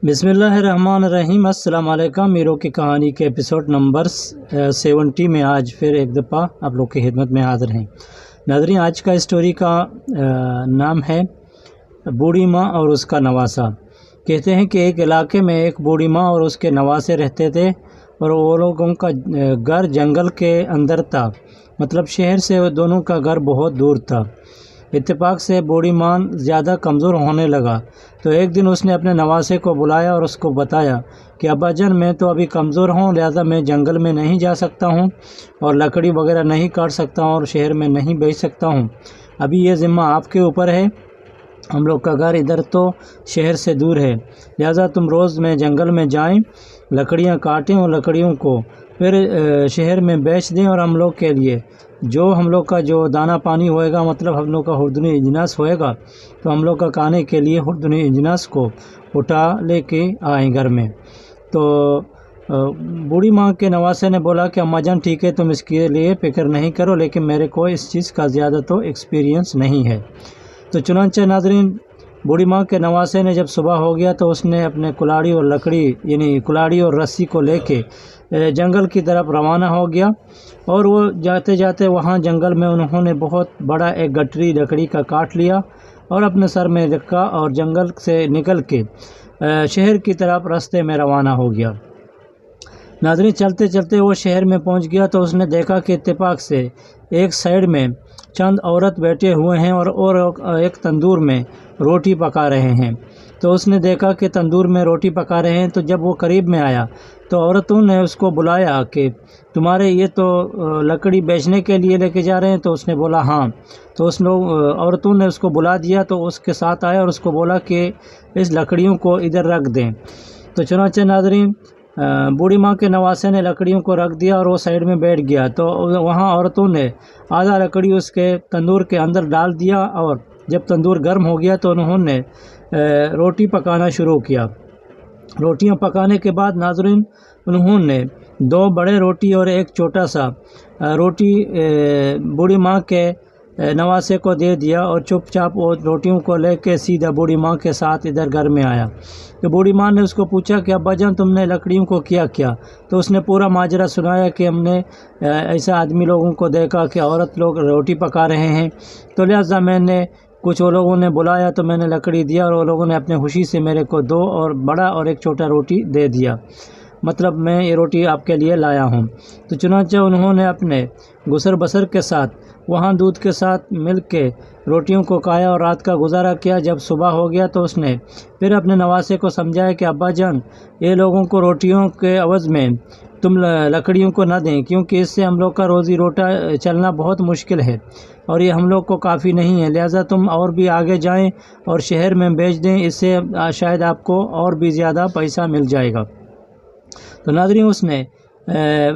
بسم اللہ الرحمن الرحیم۔ السلام علیکم۔ میرو کی کہانی کے ایپیسوڈ نمبر 70 میں آج پھر ایک دفعہ آپ لوگ کی خدمت میں حاضر ہیں۔ ناظرین، آج کا اسٹوری کا نام ہے بوڑھی ماں اور اس کا نواسا۔ کہتے ہیں کہ ایک علاقے میں ایک بوڑھی ماں اور اس کے نواسے رہتے تھے، اور وہ لوگوں کا گھر جنگل کے اندر تھا، مطلب شہر سے وہ دونوں کا گھر بہت دور تھا۔ اتفاق سے بوڑھی ماں زیادہ کمزور ہونے لگا، تو ایک دن اس نے اپنے نواسے کو بلایا اور اس کو بتایا کہ ابا جان، میں تو ابھی کمزور ہوں، لہذا میں جنگل میں نہیں جا سکتا ہوں اور لکڑی وغیرہ نہیں کاٹ سکتا ہوں اور شہر میں نہیں بیچ سکتا ہوں۔ ابھی یہ ذمہ آپ کے اوپر ہے۔ ہم لوگ کا گھر ادھر تو شہر سے دور ہے، لہذا تم روز میں جنگل میں جائیں، لکڑیاں کاٹیں اور لکڑیوں کو پھر شہر میں بیچ دیں، اور ہم لوگ کے لیے جو ہم لوگ کا جو دانہ پانی ہوئے گا، مطلب ہم لوگ کا خوردنی اجناس ہوئے گا، تو ہم لوگ کا کھانے کے لیے خوردنی اجناس کو اٹھا لے کے آئیں گھر میں۔ تو بوڑھی ماں کے نواسے نے بولا کہ اماں جان ٹھیک ہے، تم اس کے لیے فکر نہیں کرو، لیکن میرے کو اس چیز کا زیادہ تو ایکسپیرینس نہیں ہے۔ تو چنانچہ ناظرین، بوڑھی ماں کے نواسے نے جب صبح ہو گیا تو اس نے اپنے کلاڑی اور لکڑی یعنی کلاڑی اور رسی کو لے کے جنگل کی طرف روانہ ہو گیا، اور وہ جاتے جاتے وہاں جنگل میں انہوں نے بہت بڑا ایک گٹری لکڑی کا کاٹ لیا اور اپنے سر میں رکھا، اور جنگل سے نکل کے شہر کی طرف راستے میں روانہ ہو گیا۔ ناظرین، چلتے چلتے وہ شہر میں پہنچ گیا تو اس نے دیکھا کہ اتفاق سے ایک سائیڈ میں چند عورت بیٹھے ہوئے ہیں اور ایک تندور میں روٹی پکا رہے ہیں۔ تو اس نے دیکھا کہ تندور میں روٹی پکا رہے ہیں، تو جب وہ قریب میں آیا تو عورتوں نے اس کو بلایا کہ تمہارے یہ تو لکڑی بیچنے کے لیے لے کے جا رہے ہیں؟ تو اس نے بولا ہاں۔ تو عورتوں نے اس کو بلا دیا، تو اس کے ساتھ آیا اور اس کو بولا کہ اس لکڑیوں کو ادھر رکھ دیں۔ تو چنانچہ ناظرین، بوڑھی ماں کے نواسے نے لکڑیوں کو رکھ دیا اور وہ سائیڈ میں بیٹھ گیا۔ تو وہاں عورتوں نے آدھا لکڑی اس کے تندور کے اندر ڈال دیا، اور جب تندور گرم ہو گیا تو انہوں نے روٹی پکانا شروع کیا۔ روٹیاں پکانے کے بعد ناظرین، انہوں نے 2 بڑے روٹی اور ایک چھوٹا سا روٹی بوڑھی ماں کے نواسے کو دے دیا، اور چپ چاپ وہ روٹیوں کو لے کے سیدھا بوڑھی ماں کے ساتھ ادھر گھر میں آیا۔ تو بوڑھی ماں نے اس کو پوچھا کہ ابا جان، تم نے لکڑیوں کو کیا؟ تو اس نے پورا ماجرا سنایا کہ ہم نے ایسا آدمی لوگوں کو دیکھا کہ عورت لوگ روٹی پکا رہے ہیں، تو لہٰذا میں نے کچھ وہ لوگوں نے بلایا تو میں نے لکڑی دیا، اور وہ لوگوں نے اپنے خوشی سے میرے کو 2 اور بڑا اور ایک چھوٹا روٹی دے دیا، مطلب میں یہ روٹی آپ کے لیے لایا ہوں۔ تو چنانچہ انہوں نے اپنے گسر بسر کے ساتھ وہاں دودھ کے ساتھ مل کے روٹیوں کو کھایا اور رات کا گزارا کیا۔ جب صبح ہو گیا تو اس نے پھر اپنے نواسے کو سمجھایا کہ ابا جان، یہ لوگوں کو روٹیوں کے عوض میں تم لکڑیوں کو نہ دیں، کیونکہ اس سے ہم لوگ کا روزی روٹا چلنا بہت مشکل ہے اور یہ ہم لوگ کو کافی نہیں ہے، لہٰذا تم اور بھی آگے جائیں اور شہر میں بیچ دیں، اس سے شاید آپ کو اور بھی زیادہ پیسہ مل جائے گا۔ تو ناظرین، اس نے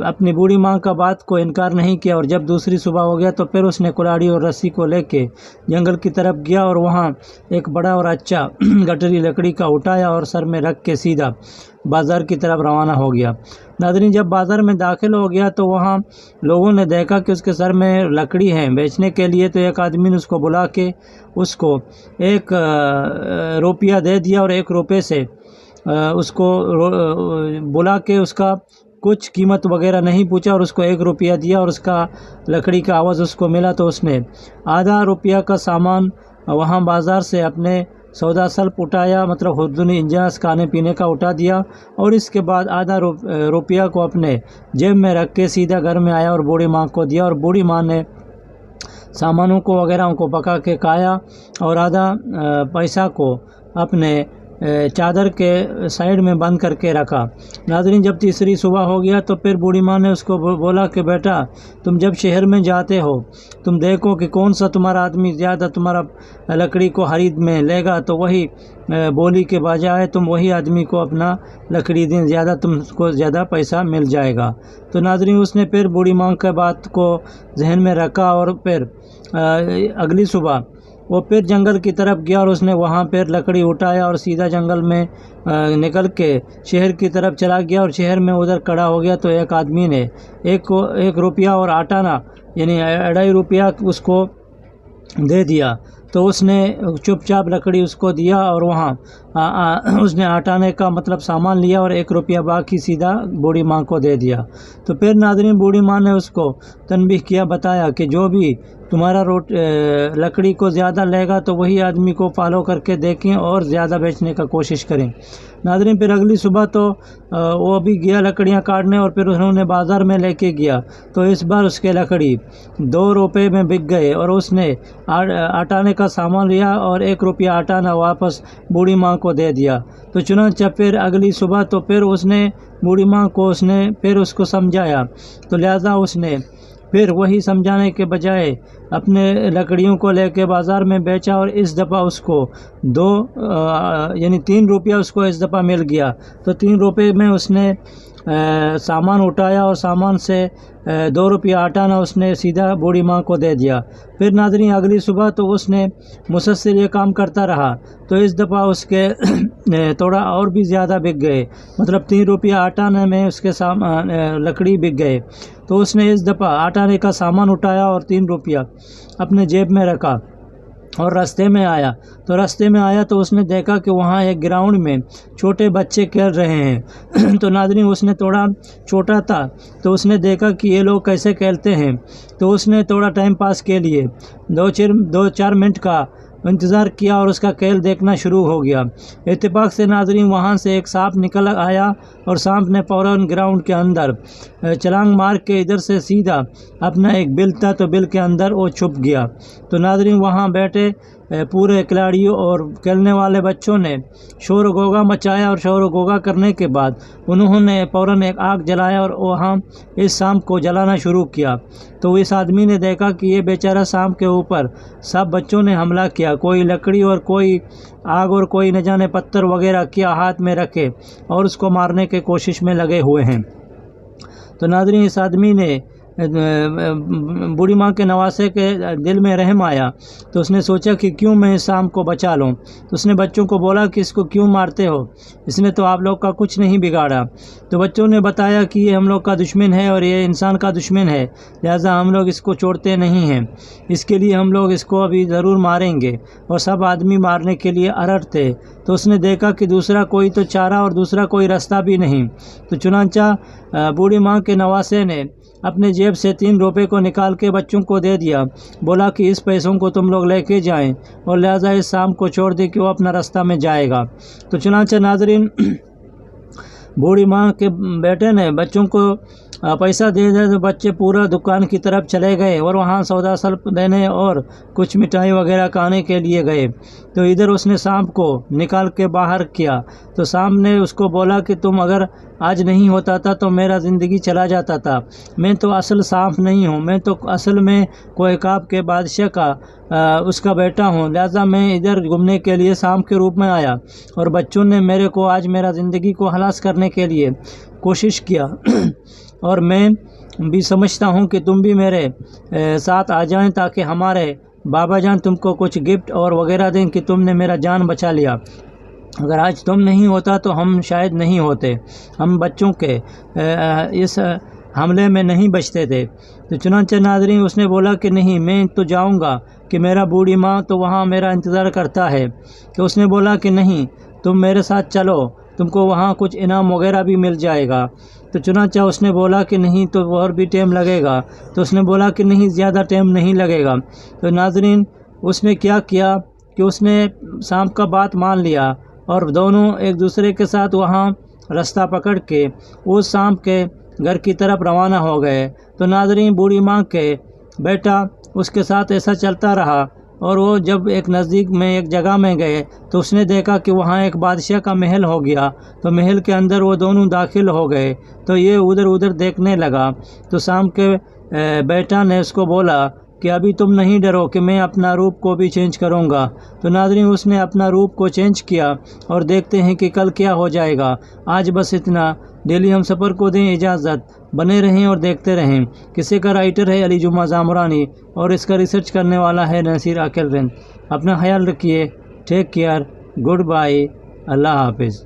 اپنی بوڑھی ماں کا بات کو انکار نہیں کیا، اور جب دوسری صبح ہو گیا تو پھر اس نے کلاڑی اور رسی کو لے کے جنگل کی طرف گیا، اور وہاں ایک بڑا اور اچھا گٹری لکڑی کا اٹھایا اور سر میں رکھ کے سیدھا بازار کی طرف روانہ ہو گیا۔ ناظرین، جب بازار میں داخل ہو گیا تو وہاں لوگوں نے دیکھا کہ اس کے سر میں لکڑی ہے بیچنے کے لیے، تو ایک آدمی نے اس کو بلا کے اس کو 1 روپیہ دے دیا، اور 1 روپے سے اس کو بلا کے اس کا کچھ قیمت وغیرہ نہیں پوچھا، اور اس کو 1 روپیہ دیا، اور اس کا لکڑی کا عوض اس کو ملا، تو اس نے آدھا روپیہ کا سامان وہاں بازار سے اپنے سودا سلپ اٹھایا، مطلب خوردنی اجناس کھانے پینے کا اٹھا دیا، اور اس کے بعد آدھا روپیہ کو اپنے جیب میں رکھ کے سیدھا گھر میں آیا اور بوڑھی ماں کو دیا، اور بوڑھی ماں نے سامانوں کو وغیرہ کو پکا کے کھایا، اور آدھا پیسہ کو اپنے چادر کے سائیڈ میں بند کر کے رکھا۔ ناظرین، جب تیسری صبح ہو گیا تو پھر بوڑھی ماں نے اس کو بولا کہ بیٹا، تم جب شہر میں جاتے ہو تم دیکھو کہ کون سا تمہارا آدمی زیادہ تمہارا لکڑی کو خرید میں لے گا، تو وہی بولی کے بجائے تم وہی آدمی کو اپنا لکڑی دیں، زیادہ تم کو زیادہ پیسہ مل جائے گا۔ تو ناظرین، اس نے پھر بوڑھی ماں کے بات کو ذہن میں رکھا، اور پھر اگلی صبح وہ پھر جنگل کی طرف گیا، اور اس نے وہاں پھر لکڑی اٹھایا اور سیدھا جنگل میں نکل کے شہر کی طرف چلا گیا، اور شہر میں ادھر کھڑا ہو گیا تو ایک آدمی نے 1 روپیہ اور آٹانا یعنی 2.5 روپیہ اس کو دے دیا۔ تو اس نے چپ چاپ لکڑی اس کو دیا اور وہاں اس نے آٹانے کا مطلب سامان لیا اور 1 روپیہ باقی سیدھا بوڑھی ماں کو دے دیا۔ تو پھر ناظرین بوڑھی ماں نے اس کو تنبیہ کیا، بتایا کہ جو بھی تمہارا لکڑی کو زیادہ لے گا تو وہی آدمی کو فالو کر کے دیکھیں اور زیادہ بیچنے کا کوشش کریں۔ ناظرین پھر اگلی صبح تو وہ بھی گیا لکڑیاں کاٹنے، اور پھر انہوں نے بازار میں لے کے گیا تو اس بار اس کے لکڑی 2 روپے میں بک گئے، اور اس نے آٹانے کا سامان لیا اور 1 روپیہ آٹانا واپس بوڑھی ماں کو دے دیا۔ تو چنانچہ پھر اگلی صبح تو پھر اس نے بوڑھی ماں کو پھر اس کو سمجھایا، تو لہٰذا اس نے پھر وہی سمجھانے کے بجائے اپنے لکڑیوں کو لے کے بازار میں بیچا، اور اس دفعہ اس کو 3 روپیہ اس کو اس دفعہ مل گیا۔ تو 3 روپے میں اس نے سامان اٹھایا اور سامان سے 2 روپیہ آٹانا اس نے سیدھا بوڑھی ماں کو دے دیا۔ پھر ناظرین اگلی صبح تو اس نے مسلسل یہ کام کرتا رہا، تو اس دفعہ اس کے تھوڑا اور بھی زیادہ بک گئے، مطلب 3 روپیہ آٹانے میں اس کے لکڑی بک گئے۔ تو اس نے اس دفعہ آٹانے کا سامان اٹھایا اور 3 روپیہ اپنے جیب میں رکھا اور راستے میں آیا تو اس نے دیکھا کہ وہاں ایک گراؤنڈ میں چھوٹے بچے کھیل رہے ہیں۔ تو ناظرین اس نے تھوڑا چھوٹا تھا تو اس نے دیکھا کہ یہ لوگ کیسے کھیلتے ہیں، تو اس نے تھوڑا ٹائم پاس کے لیے 2-4 منٹ کا انتظار کیا اور اس کا کھیل دیکھنا شروع ہو گیا۔ اتفاق سے ناظرین وہاں سے ایک سانپ نکل آیا اور سانپ نے فوراً گراؤنڈ کے اندر چھلانگ مار کے ادھر سے سیدھا اپنا ایک بل تھا تو بل کے اندر وہ چھپ گیا۔ تو ناظرین وہاں بیٹھے پورے کھلاڑیوں اور کھیلنے والے بچوں نے شور و غوغا مچایا، اور شور و غوغا کرنے کے بعد انہوں نے فوراً ایک آگ جلایا اور وہاں اس سانپ کو جلانا شروع کیا۔ تو اس آدمی نے دیکھا کہ یہ بیچارہ سانپ کے اوپر سب بچوں نے حملہ کیا، کوئی لکڑی اور کوئی آگ اور کوئی نہ جانے پتھر وغیرہ کیا ہاتھ میں رکھے اور اس کو مارنے کے کوشش میں لگے ہوئے ہیں۔ تو ناظرین اس آدمی نے بوڑھی ماں کے نواسے کے دل میں رحم آیا، تو اس نے سوچا کہ کیوں میں اس سانپ کو بچا لوں۔ تو اس نے بچوں کو بولا کہ اس کو کیوں مارتے ہو، اس نے تو آپ لوگ کا کچھ نہیں بگاڑا۔ تو بچوں نے بتایا کہ یہ ہم لوگ کا دشمن ہے اور یہ انسان کا دشمن ہے، لہٰذا ہم لوگ اس کو چھوڑتے نہیں ہیں، اس کے لیے ہم لوگ اس کو ابھی ضرور ماریں گے۔ اور سب آدمی مارنے کے لیے الرٹ تھے۔ تو اس نے دیکھا کہ دوسرا کوئی تو چارہ اور دوسرا کوئی راستہ بھی نہیں۔ تو چنانچہ بوڑھی ماں کے نواسے نے اپنے جیب سے 3 روپے کو نکال کے بچوں کو دے دیا، بولا کہ اس پیسوں کو تم لوگ لے کے جائیں، اور لہٰذا اس سانپ کو چھوڑ دے کہ وہ اپنا راستہ میں جائے گا۔ تو چنانچہ ناظرین بوڑھی ماں کے بیٹے نے بچوں کو پیسہ دے دے تو بچے پورا دکان کی طرف چلے گئے اور وہاں سودا سلپ دینے اور کچھ مٹھائی وغیرہ کھانے کے لیے گئے۔ تو ادھر اس نے سانپ کو نکال کے باہر کیا، تو سانپ نے اس کو بولا کہ تم اگر آج نہیں ہوتا تھا تو میرا زندگی چلا جاتا تھا، میں تو اصل سانپ نہیں ہوں، میں تو اصل میں کوئکاب کے بادشاہ کا اس کا بیٹا ہوں، لہٰذا میں ادھر گھومنے کے لیے سانپ کے روپ میں آیا، اور بچوں نے میرے کو آج میرا زندگی کو ہلاک کرنے کے لیے کوشش کیا، اور میں بھی سمجھتا ہوں کہ تم بھی میرے ساتھ آ جائیں تاکہ ہمارے بابا جان تم کو کچھ گفٹ اور وغیرہ دیں کہ تم نے میرا جان بچا لیا، اگر آج تم نہیں ہوتا تو ہم شاید نہیں ہوتے، ہم بچوں کے اس حملے میں نہیں بچتے تھے۔ تو چنانچہ ناظرین اس نے بولا کہ نہیں، میں تو جاؤں گا کہ میرا بوڑھی ماں تو وہاں میرا انتظار کرتا ہے۔ تو اس نے بولا کہ نہیں، تم میرے ساتھ چلو، تم کو وہاں کچھ انعام وغیرہ بھی مل جائے گا۔ تو چنانچہ اس نے بولا کہ نہیں، تو اور بھی ٹائم لگے گا۔ تو اس نے بولا کہ نہیں، زیادہ ٹائم نہیں لگے گا۔ تو ناظرین اس نے کیا کیا کہ اس نے سانپ کا بات مان لیا اور دونوں ایک دوسرے کے ساتھ وہاں راستہ پکڑ کے اس سانپ کے گھر کی طرف روانہ ہو گئے۔ تو ناظرین بوڑھی ماں کے بیٹا اس کے ساتھ ایسا چلتا رہا، اور وہ جب ایک نزدیک میں ایک جگہ میں گئے تو اس نے دیکھا کہ وہاں ایک بادشاہ کا محل ہو گیا۔ تو محل کے اندر وہ دونوں داخل ہو گئے، تو یہ ادھر ادھر دیکھنے لگا۔ تو سانپ کے بیٹا نے اس کو بولا کہ ابھی تم نہیں ڈرو کہ میں اپنا روپ کو بھی چینج کروں گا۔ تو ناظرین اس نے اپنا روپ کو چینج کیا، اور دیکھتے ہیں کہ کل کیا ہو جائے گا۔ آج بس اتنا، ڈیلی ہم سفر کو دیں اجازت، بنے رہیں اور دیکھتے رہیں۔ کسی کا رائٹر ہے علی جمعہ زامرانی اور اس کا ریسرچ کرنے والا ہے نصیر عاقل رند۔ اپنا خیال رکھیے، ٹیک کیئر، گڈ بائی، اللہ حافظ۔